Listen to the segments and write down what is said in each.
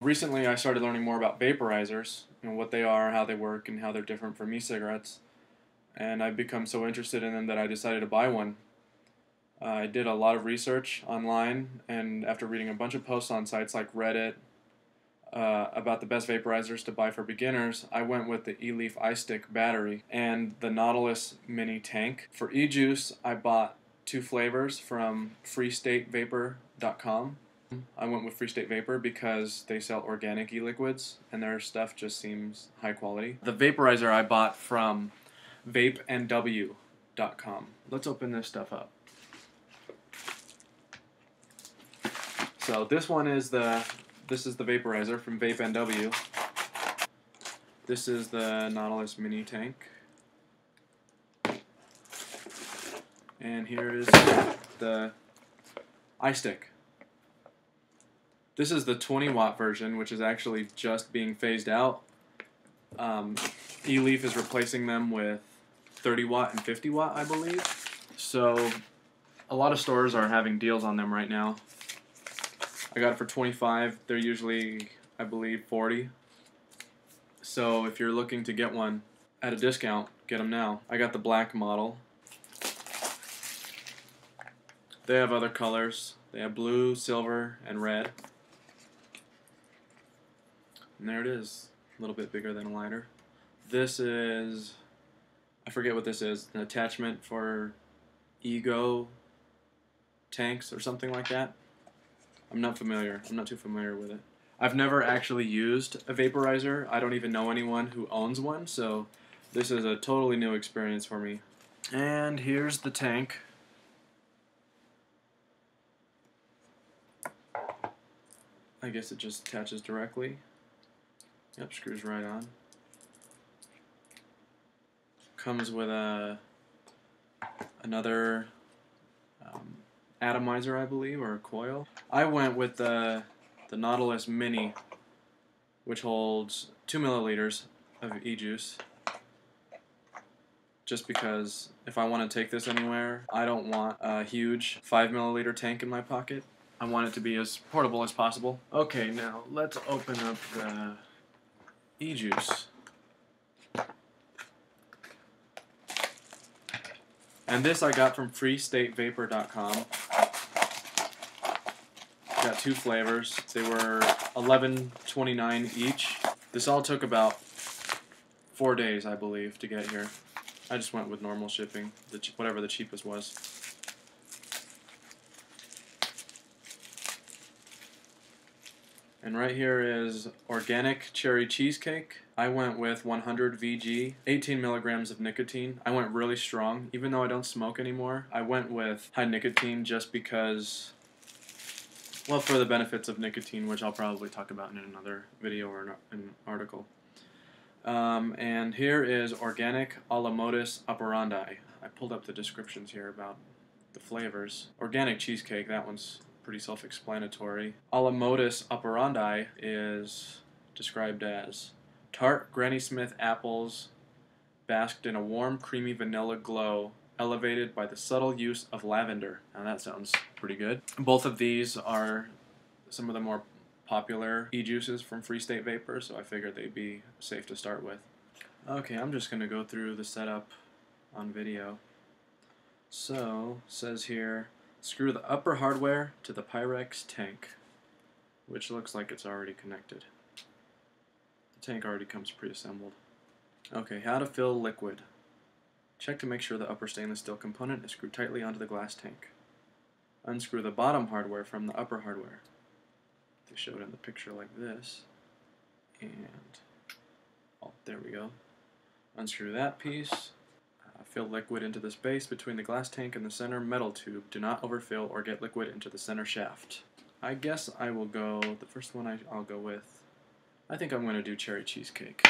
Recently I started learning more about vaporizers and what they are, how they work, and how they're different from e-cigarettes. And I've become so interested in them that I decided to buy one. I did a lot of research online, and after reading a bunch of posts on sites like Reddit about the best vaporizers to buy for beginners, I went with the Eleaf iStick battery and the Nautilus mini tank. For e-juice, I bought two flavors from freestatevapor.com. I went with Free State Vapor because they sell organic e-liquids and their stuff just seems high quality. The vaporizer I bought from vapenw.com. Let's open this stuff up. So this is the vaporizer from Vapenw. This is the Nautilus mini tank. And here is the iStick. This is the 20-watt version, which is actually just being phased out. Eleaf is replacing them with 30-watt and 50-watt, I believe. So a lot of stores are having deals on them right now. I got it for $25. They're usually, I believe, $40. So if you're looking to get one at a discount, get them now. I got the black model. They have other colors. They have blue, silver, and red. And there it is, a little bit bigger than a lighter. This is, I forget what this is, an attachment for Ego tanks or something like that. I'm not too familiar with it. I've never actually used a vaporizer. I don't even know anyone who owns one, so this is a totally new experience for me. And here's the tank. I guess it just attaches directly. Yep, screws right on. Comes with another atomizer, I believe, or a coil. I went with the Nautilus Mini, which holds 2 milliliters of e-juice. Just because if I want to take this anywhere, I don't want a huge 5 milliliter tank in my pocket. I want it to be as portable as possible. Okay, now let's open up the e-juice. And this I got from freestatevapor.com. Got two flavors. They were $11.29 each. This all took about 4 days, I believe, to get here. I just went with normal shipping, whatever the cheapest was. And right here is organic cherry cheesecake. I went with 100 VG, 18 milligrams of nicotine. I went really strong. Even though I don't smoke anymore, I went with high nicotine just because, well, for the benefits of nicotine, which I'll probably talk about in another video or an article. And here is organic a la modus operandi. I pulled up the descriptions here about the flavors. Organic cheesecake, that one's pretty self-explanatory. A la modus operandi is described as tart Granny Smith apples basked in a warm, creamy vanilla glow, elevated by the subtle use of lavender. Now that sounds pretty good. Both of these are some of the more popular e-juices from Free State Vapor, so I figured they'd be safe to start with. Okay, I'm just going to go through the setup on video. So, it says here, screw the upper hardware to the pyrex tank, which looks like it's already connected. The tank already comes pre-assembled. Okay, how to fill liquid. Check to make sure the upper stainless steel component is screwed tightly onto the glass tank. Unscrew the bottom hardware from the upper hardware. They show it in the picture like this. And, oh, there we go. Unscrew that piece. Fill liquid into the space between the glass tank and the center metal tube. Do not overfill or get liquid into the center shaft. I guess I will go, the first one I'll go with, I think I'm going to do cherry cheesecake.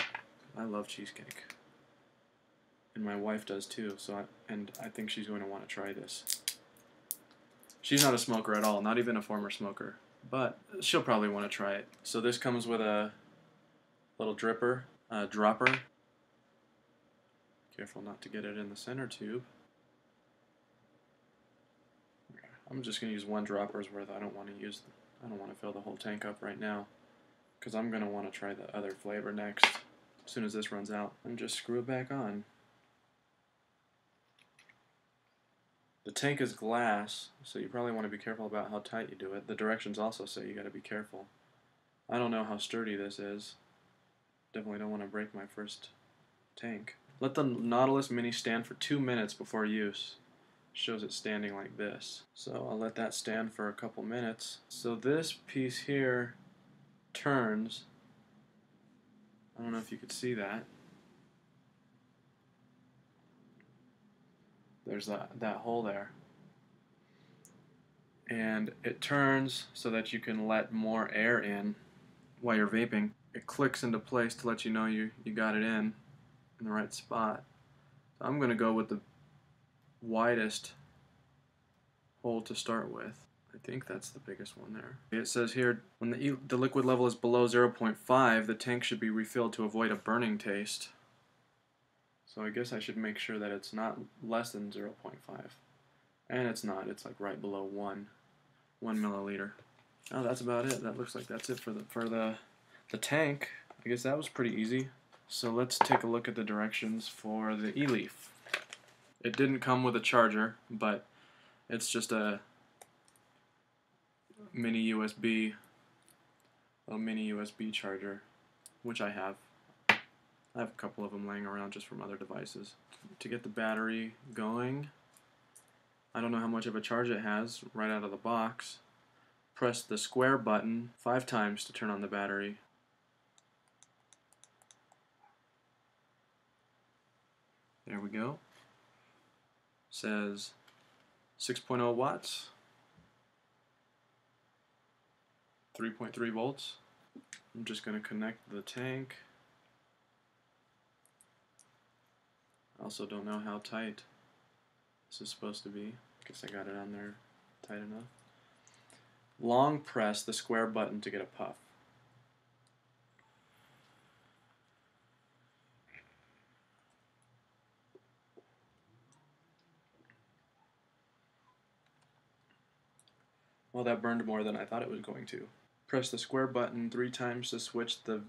I love cheesecake. And my wife does too, so I think she's going to want to try this. She's not a smoker at all, not even a former smoker, but she'll probably want to try it. So this comes with a little dropper. Careful not to get it in the center tube. I'm just going to use one dropper's worth. I don't want to fill the whole tank up right now. because I'm going to want to try the other flavor next as soon as this runs out. And just screw it back on. The tank is glass, so you probably want to be careful about how tight you do it. The directions also say you got to be careful. I don't know how sturdy this is. Definitely don't want to break my first tank. Let the Nautilus Mini stand for 2 minutes before use. Shows it standing like this. So I'll let that stand for a couple minutes. So this piece here turns. I don't know if you could see that. There's that hole there. And it turns so that you can let more air in while you're vaping. It clicks into place to let you know you got it in the right spot. So I'm going to go with the widest hole to start with. I think that's the biggest one there. It says here, when the liquid level is below 0.5, the tank should be refilled to avoid a burning taste. So I guess I should make sure that it's not less than 0.5. And it's not, it's like right below 1 milliliter. Oh, that's about it. That looks like that's it for the tank. I guess that was pretty easy. So let's take a look at the directions for the Eleaf. It didn't come with a charger, but it's just a mini USB charger, which I have. I have a couple of them laying around just from other devices. To get the battery going, I don't know how much of a charge it has right out of the box. Press the square button 5 times to turn on the battery. There we go. Says 6.0 watts, 3.3 volts. I'm just going to connect the tank. I also don't know how tight this is supposed to be. I guess I got it on there tight enough. Long press the square button to get a puff. Well, that burned more than I thought it was going to. Press the square button 3 times to switch the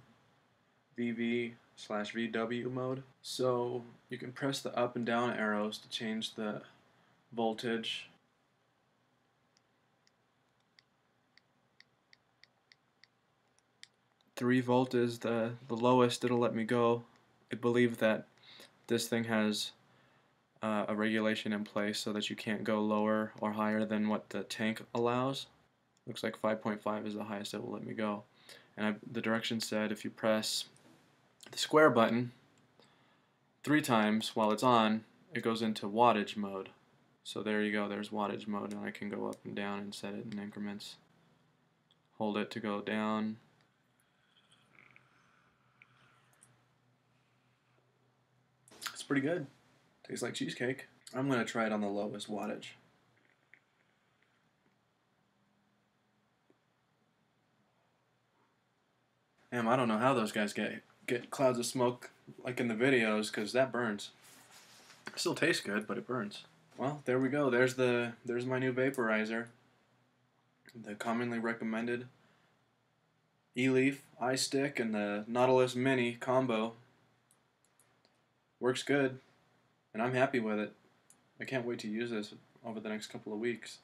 VV/VW mode. So you can press the up and down arrows to change the voltage. .3 volt is the lowest it'll let me go. I believe that this thing has a regulation in place so that you can't go lower or higher than what the tank allows. Looks like 5.5 is the highest it will let me go. And the directions said if you press the square button 3 times while it's on, it goes into wattage mode. So there you go, there's wattage mode, and I can go up and down and set it in increments. Hold it to go down. It's pretty good. Tastes like cheesecake. I'm going to try it on the lowest wattage. Damn, I don't know how those guys get clouds of smoke like in the videos, because that burns. It still tastes good, but it burns. Well, there we go. There's my new vaporizer. The commonly recommended Eleaf iStick and the Nautilus Mini combo. Works good, and I'm happy with it. I can't wait to use this over the next couple of weeks.